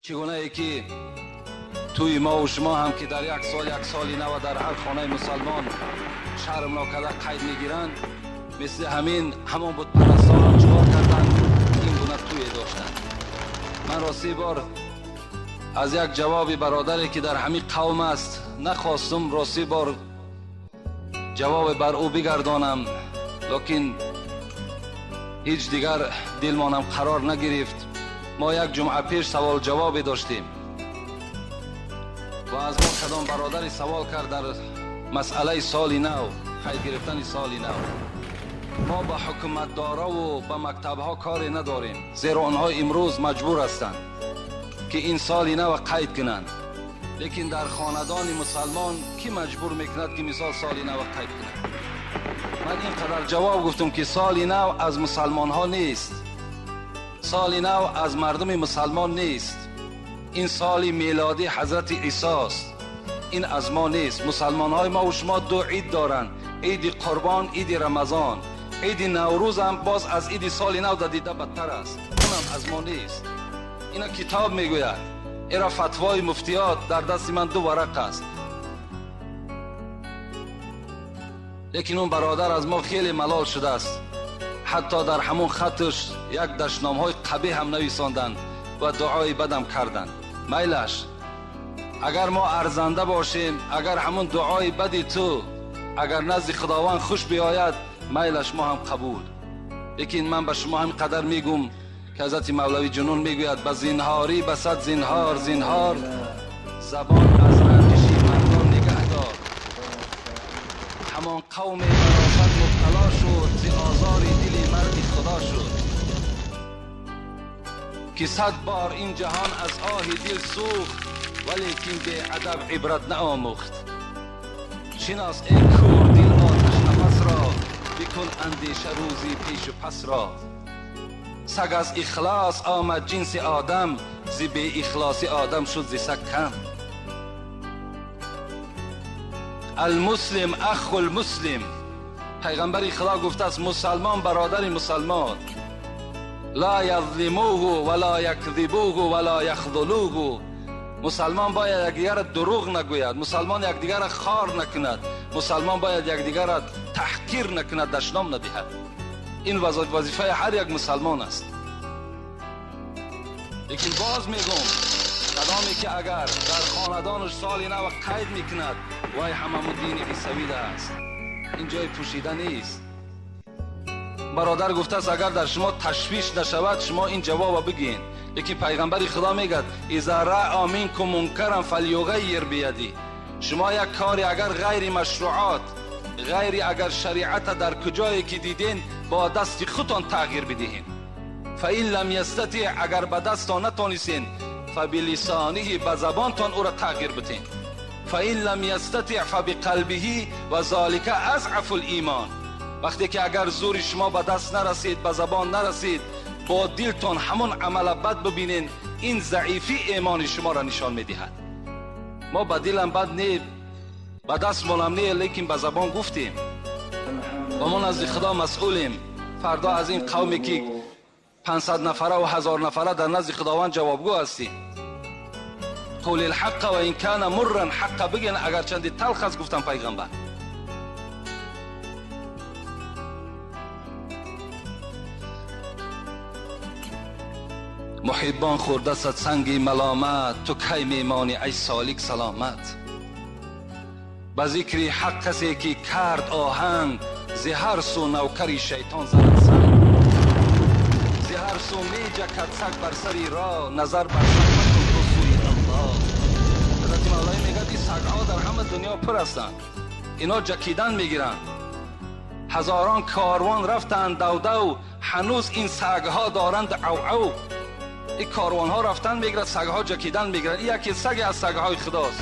چگونه ای که توی ما و شما هم که در یک سالی نو در هر خانه مسلمان شرم ناکده قید میگیرند، مثل همون بود پرستان هم چکار کردن این گونه توی داشتن. من راستی بار از یک جوابی برادری که در همین قوم است نخواستم راستی بار جواب بر او بگردانم، لیکن هیچ دیگر دلمانم قرار نگرفت. ما یک جمعه پیش سوال جوابی داشتیم و از ما کدام برادری سوال کرد در مسئله سال نو، قید گرفتن سال نو. ما با حکومت دارا و با مکتب ها کاری نداریم، زیرا آنها امروز مجبور هستند که این سال نو قید کنند. لیکن در خاندان مسلمان کی مجبور میکند که مثال سال نو قید کنند؟ من اینقدر جواب گفتم که سال نو از مسلمان ها نیست، سال نو از مردم مسلمان نیست، این سال میلادی حضرت عیسی است، این از ما نیست. مسلمان های ما و شما دو عید دارن، عید قربان، عید رمضان. عید نوروز هم باز از عید سال نو دیده بدتر است، اونم از ما نیست. اینا کتاب میگوید، اینا فتوای مفتیات در دست من 2 ورق است. لیکن اون برادر از ما خیلی ملال شده است، حتی در همون خطش یک دشنام های قبیح هم نویساندن و دعای بدم کردن. میلش اگر ما ارزنده باشیم، اگر همون دعای بدی تو اگر نزد خداوند خوش بیاید، میلش ما هم قبول. لیکن من به شما هم قدر میگم که حضرت مولوی جنون میگوید به زینهاری بسد زینهار، زینهار زبان از رنجشی مردان نگه دار. همان قوم برافت مبتلا شد، زی آزار دل مرد خدا شد، که 100 بار این جهان از آه دل سوخت، ولیکن به ادب عبرت نآموخت. شناس ای کور دل آتش نفس را، بکن اندیشه روزی پیش و پس را. سگ از اخلاص آمد جنس آدم، زی به اخلاصی آدم شد زی سگ کم. المسلم اخو المسلم، پیغمبر خدا گفته است مسلمان برادر مسلمان. لا یظلموه ولا یکذبوه ولا یخذلوه، مسلمان باید یکدیگر دروغ نگوید، مسلمان یکدیگر خار نکند، مسلمان باید یکدیگر تحقیر نکند، دشنام ندهد. این وظیفه هر یک مسلمان است. لیکن باز میگم کدامی که اگر در خاندانش سال نو قید میکند، وای هممون دین عیسوی است، این جای پوشیده نیست. برادر گفته است اگر در شما تشویش نشود شما این جواب بگین. لیکن پیغمبر خدا میگه اذا رأى منکم منکرا فلیغیر بیدی، شما یک کاری اگر غیر مشروعات، غیر اگر شریعت در کجایی که دیدین با دست خودتان تغییر بدهین. فإن لم یستطع، اگر به دستان نتونستین فبلسانه، به زبانتان او را تغییر بدین. فإن لم یستطع فبقلبه و ذلک اضعف الایمان، وقتی که اگر زور شما به دست نرسید، به زبان نرسید، با دلتان همون عمل بد ببینین، این ضعیفی ایمان شما را نشان میدهد. ما به دلم بد نی، به دست مانم نی، لیکن به زبان گفتیم و ما نزد خدا مسئولیم. فردا از این قومی که 500 نفره و 1000 نفره در نزد خداوند جوابگو هستیم. قول الحق و این کان مرا، حق بگن اگر چندی تلخ است. گفتم پیغمبر محبان خورده صد سنگی ملامت، تو کی میمانی ای سالک سلامت. به ذکر حق کسی که کرد آهنگ، زهر سو نوکری شیطان زند سنگ. زهر سو می جکد سگ بر سری را، نظر بر سگ مکن تو سوی الله. حضرت مولوی میگه این سگ ها در همه دنیا پر هستند، اینا جکیدن میگیرند. هزاران کاروان رفتند دو دو، هنوز این سگ ها دارند او او. این کاروان ها رفتن میگیرند، سگ ها جکیدن میگیرند. این یکی سگ از سگ های خداست.